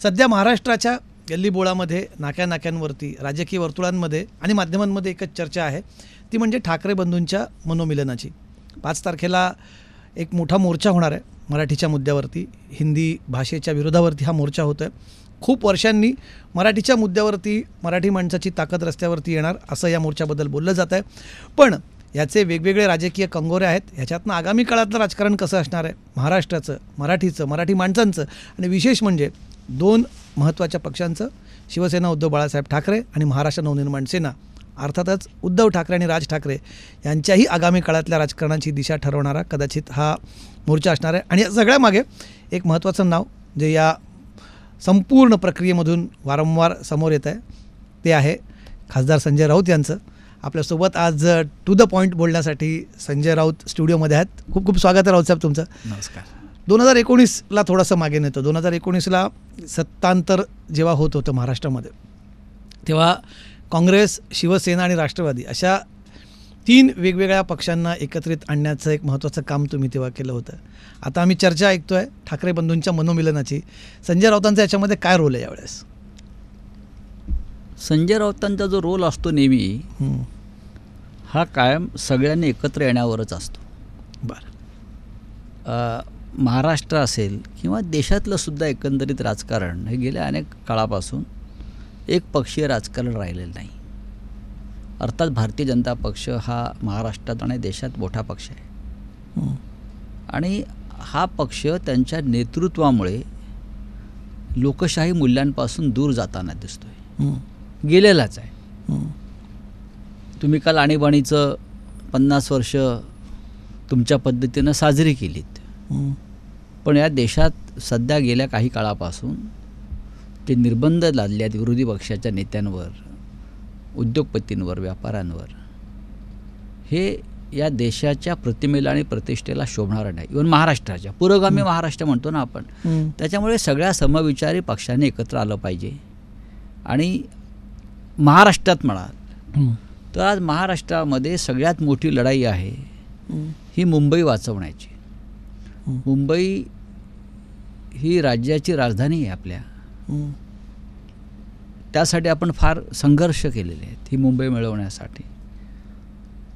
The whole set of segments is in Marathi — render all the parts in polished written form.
सध्या महाराष्ट्राच्या गल्लीबोळामध्ये नाक्यानाक्यांवरती राजकीय वर्तुळांमध्ये आणि माध्यमांमध्ये एकच चर्चा आहे, ती म्हणजे ठाकरे बंधूंच्या मनोमिलनाची. 5 तारखेला एक मोठा मोर्चा होणार आहे मराठीच्या मुद्द्यावरती. हिंदी भाषेच्या विरोधावरती हा मोर्चा होतो आहे. खूप वर्षांनी मराठीच्या मुद्द्यावरती मराठी माणसाची ताकद रस्त्यावरती येणार असं या मोर्चाबद्दल बोललं जात आहे. पण याचे वेगवेगळे राजकीय कंगोरे आहेत. ह्याच्यातनं आगामी काळातलं राजकारण कसं असणार आहे, महाराष्ट्राचं, मराठीचं, मराठी माणसांचं आणि विशेष म्हणजे 2 महत्त्वाच्या पक्षांचं, शिवसेना उद्धव बाळासाहेब ठाकरे आणि महाराष्ट्र नवनिर्माण सेना, अर्थातच उद्धव ठाकरे आणि राज ठाकरे यांच्याही आगामी काळातल्या राजकारणाची दिशा ठरवणारा कदाचित हा मोर्चा असणार आहे. आणि या सगळ्यामागे एक महत्त्वाचं नाव जे या संपूर्ण प्रक्रियेमधून वारंवार समोर येत आहे ते आहे खासदार संजय राऊत यांचं. आपल्यासोबत आज टू द पॉईंट बोलण्यासाठी संजय राऊत स्टुडिओमध्ये आहेत. खूप खूप स्वागत आहे राऊत साहेब तुमचं. नमस्कार. 2019ला थोडंसं मागे नेतो. 2019ला सत्तांतर जेव्हा होत होतं महाराष्ट्रामध्ये, तेव्हा काँग्रेस, शिवसेना आणि राष्ट्रवादी अशा 3 वेगवेगळ्या पक्षांना एकत्रित आणण्याचं एक महत्त्वाचं काम तुम्ही तेव्हा केलं होतं. आता आम्ही चर्चा ऐकतो आहे ठाकरे बंधूंच्या मनोमिलनाची. संजय राऊतांचा याच्यामध्ये काय रोल आहे यावेळेस? संजय राऊतांचा जो रोल असतो नेहमी हा कायम सगळ्यांनी एकत्र येण्यावरच असतो. बरं. महाराष्ट्र असेल किंवा देशातलं सुद्धा एकंदरीत राजकारण हे गेल्या अनेक काळापासून एक पक्षीय राजकारण राहिलेलं नाही. अर्थात भारतीय जनता पक्ष हा महाराष्ट्रात आणि देशात मोठा पक्ष आहे आणि हा पक्ष त्यांच्या नेतृत्वामुळे लोकशाही मूल्यांपासून दूर जाताना दिसतोय, गेलेलाच आहे. तुम्ही काल आणीबाणीचं 50 वर्ष तुमच्या पद्धतीनं साजरी केलीत, पण या देशात सध्या गेल्या काही काळापासून जे निर्बंध लादले आहेत विरोधी पक्षाच्या नेत्यांवर, उद्योगपतींवर, व्यापाऱ्यांवर, हे या देशाच्या प्रतिमेला आणि प्रतिष्ठेला शोभणारं नाही. इव्हन महाराष्ट्राच्या पुरोगामी महाराष्ट्र म्हणतो ना आपण, त्याच्यामुळे सगळ्या समविचारी पक्षांनी एकत्र आलं पाहिजे. आणि महाराष्ट्रात म्हणाल तर आज महाराष्ट्रामध्ये सगळ्यात मोठी लढाई आहे ही मुंबई वाचवण्याची. मुंबई ही राज्याची राजधानी आहे आपल्या. त्यासाठी आपण फार संघर्ष केलेले आहेत ही मुंबई मिळवण्यासाठी.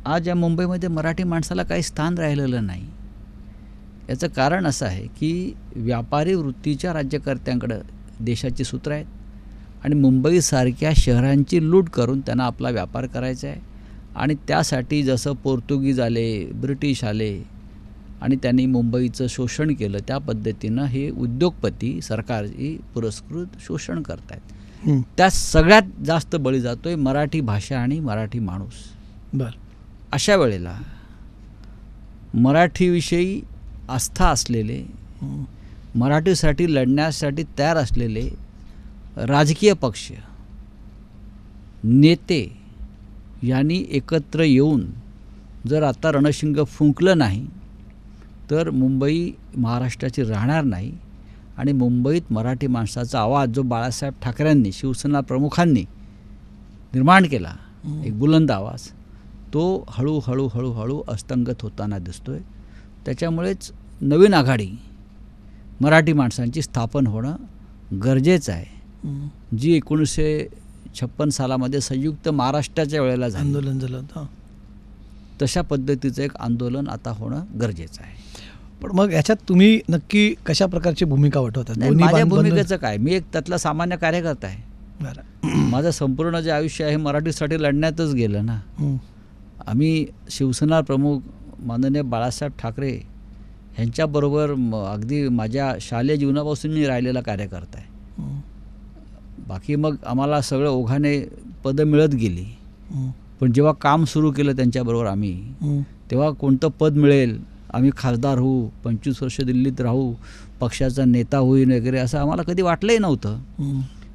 आज या मुंबईमध्ये मराठी माणसाला काही स्थान राहिलेलं नाही. याचं कारण असं आहे की व्यापारी वृत्तीच्या राज्यकर्त्यांकडं देशाची सूत्र आहेत आणि मुंबईसारख्या शहरांची लूट करून त्यांना आपला व्यापार करायचा आहे. आणि त्यासाठी जसं पोर्तुगीज आले, ब्रिटिश आले आणि त्यांनी मुंबईचं शोषण केलं, त्या पद्धतीनं हे उद्योगपती सरकारची पुरस्कृत शोषण करत आहेत. त्या सगळ्यात जास्त बळी जातोय मराठी भाषा आणि मराठी माणूस. बरं. अशा वेळेला मराठीविषयी आस्था असलेले, मराठीसाठी लढण्यासाठी तयार असलेले राजकीय पक्ष, नेते यांनी एकत्र येऊन जर आता रणशिंग फुंकलं नाही तर मुंबई महाराष्ट्राची राहणार नाही. आणि मुंबईत मराठी माणसाचा आवाज जो बाळासाहेब ठाकरेंनी, शिवसेना प्रमुखांनी निर्माण केला, एक बुलंद आवाज, तो हळूहळू हळूहळू अस्तंगत होताना दिसतोय. त्याच्यामुळेच नवीन आघाडी मराठी माणसांची स्थापन होणं गरजेचं आहे. जी 1956 सालामध्ये संयुक्त महाराष्ट्राच्या वेळेला आंदोलन झालं होतं, तशा पद्धतीचं एक आंदोलन आता होणं गरजेचं आहे. पण मग ह्याच्यात तुम्ही नक्की कशा प्रकारची भूमिका वठवतात? माझ्या भूमिकेचं काय, मी एक त्यातला सामान्य कार्यकर्ता आहे. माझं संपूर्ण जे आयुष्य आहे मराठीसाठी लढण्यातच गेलं ना. आम्ही शिवसेना प्रमुख माननीय बाळासाहेब ठाकरे ह्यांच्याबरोबर अगदी माझ्या शालेय जीवनापासून मी राहिलेला कार्यकर्ता आहे. बाकी मग आम्हाला सगळं ओघाने पदं मिळत गेली, पण जेव्हा काम सुरू केलं त्यांच्याबरोबर आम्ही, तेव्हा कोणतं पद मिळेल, आम्ही खासदार होऊ, 25 वर्ष दिल्लीत राहू, पक्षाचा नेता होईन वगैरे असं आम्हाला कधी वाटलंही नव्हतं.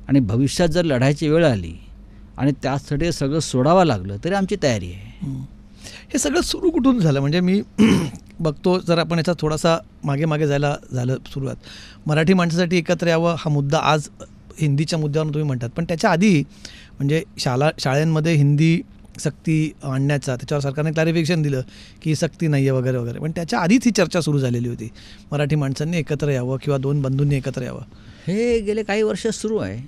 आणि भविष्यात जर लढायची वेळ आली आणि त्यासाठी सगळं सोडावं लागलं तरी आमची तयारी आहे. हे सगळं सुरू कुठून झालं? म्हणजे मी बघतो, जर आपण याचा थोडासा मागे मागे जायला झालं सुरुवात, मराठी माणसासाठी एकत्र यावं हा मुद्दा आज हिंदीच्या मुद्द्यावर तुम्ही म्हणतात, पण त्याच्या आधी म्हणजे शाळांमध्ये हिंदी सक्ती आणण्याचा, त्याच्यावर सरकारने क्लॅरिफिकेशन दिलं की सक्ती नाही आहे वगैरे वगैरे, पण त्याच्या आधीच ही चर्चा सुरू झालेली होती, मराठी माणसांनी एकत्र यावं किंवा दोन बंधूंनी एकत्र यावं. हे गेले काही वर्ष सुरू आहे.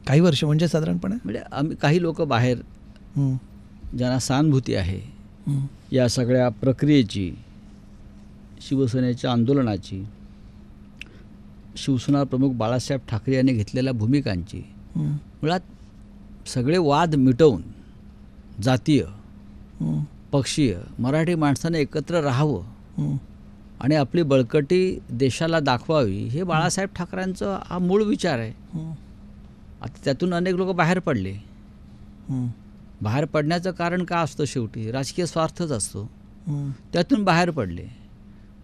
काही वर्ष म्हणजे साधारणपणे म्हणजे आम्ही काही लोक बाहेर हं, ज्यांना सहानुभूती आहे हं, या सगळ्या प्रक्रियेची, शिवसेनेच्या आंदोलनाची, शिवसेना प्रमुख बाळासाहेब ठाकरे यांनी घेतलेल्या भूमिकांची, हं, मुळात सगळे वाद मिटवून जातीय, हं, पक्षीय मराठी माणसाने एकत्र राहावं हं, आणि आपली बळकटी देशाला दाखवावी, हे बाळासाहेब ठाकरेंचा हा मूळ विचार आहे. हं, आता त्यातून अनेक लोक बाहेर पडले. हं, बाहेर पडण्याचं कारण काय असतं? शेवटी राजकीय स्वार्थच असतो. हं, त्यातून बाहेर पडले.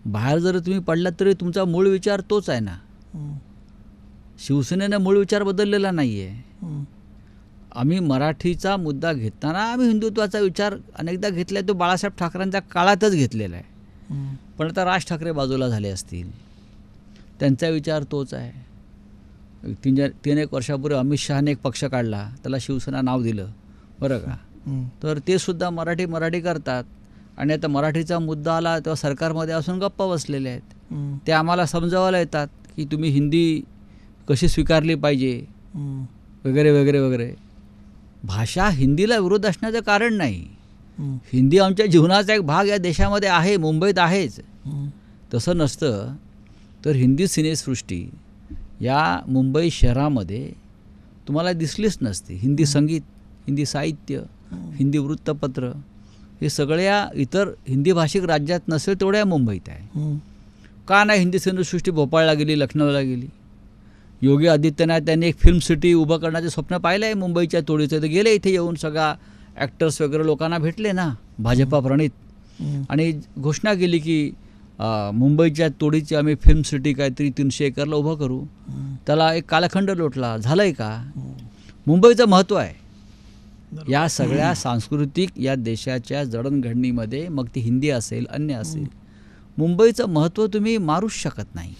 बाहेर जर तुम्ही पडलात तरी तुमचा मूळ विचार तोच आहे ना. हं, शिवसेनेनं मूळ विचार बदललेला नाही आहे. हं, आम्ही मराठीचा मुद्दा घेताना आम्ही हिंदुत्वाचा विचार अनेकदा घेतला आहे, तो बाळासाहेब ठाकरेंच्या काळातच घेतलेला आहे. हं, पण आता राज ठाकरे बाजूला झाले असतील, त्यांचा विचार तोच आहे. 3-1 वर्षापूर्वी अमित शहाने एक पक्ष काढला, त्याला शिवसेना नाव दिलं, बरं का. हं, तर ते सुद्धा मराठी करतात आणि आता मराठीचा मुद्दा आला तेव्हा सरकारमध्ये असून गप्प बसलेले आहेत. हं, ते आम्हाला समजावायला येतात की तुम्ही हिंदी कशी स्वीकारली पाहिजे हं, वगैरे वगैरे वगैरे. भाषा हिंदीला विरोध असण्याचं कारण नाही. हं, हिंदी आमच्या जीवनाचा एक भाग या देशामध्ये आहे, मुंबईत आहेच. हं, तसं नसतं तर हिंदी सिनेसृष्टी या मुंबई शहरामध्ये तुम्हाला दिसलीच नसते. हिंदी संगीत, हिंदी साहित्य, हिंदी वृत्तपत्र हे सगळ्या इतर हिंदी भाषिक राज्यात नसेल तेवढ्या मुंबईत आहे. हं, का नाही हिंदी सिनेसृष्टी भोपाळला गेली, लखनौला गेली? योगी आदित्यनाथ त्यांनी एक फिल्म सिटी उभं करण्याचे स्वप्न पाहिलं आहे मुंबईच्या तोडीचं, तर गेले इथे येऊन सगळा ॲक्टर्स वगैरे लोकांना भेटले ना, भाजपा प्रणित, हं, आणि घोषणा केली की मुंबईच्या तोडीची आम्ही फिल्म सिटी काहीतरी 300 एकरला उभं करू. हं, त्याला एक कालखंड लोटला. झालं आहे का? हं. मुंबईचं महत्त्व आहे बरोबर. या सगळ्या सांस्कृतिक या देशाच्या जडणघडणीमध्ये, मग ती हिंदी असेल अन्य असेल, मुंबईचं महत्त्व तुम्ही मारूच शकत नाही.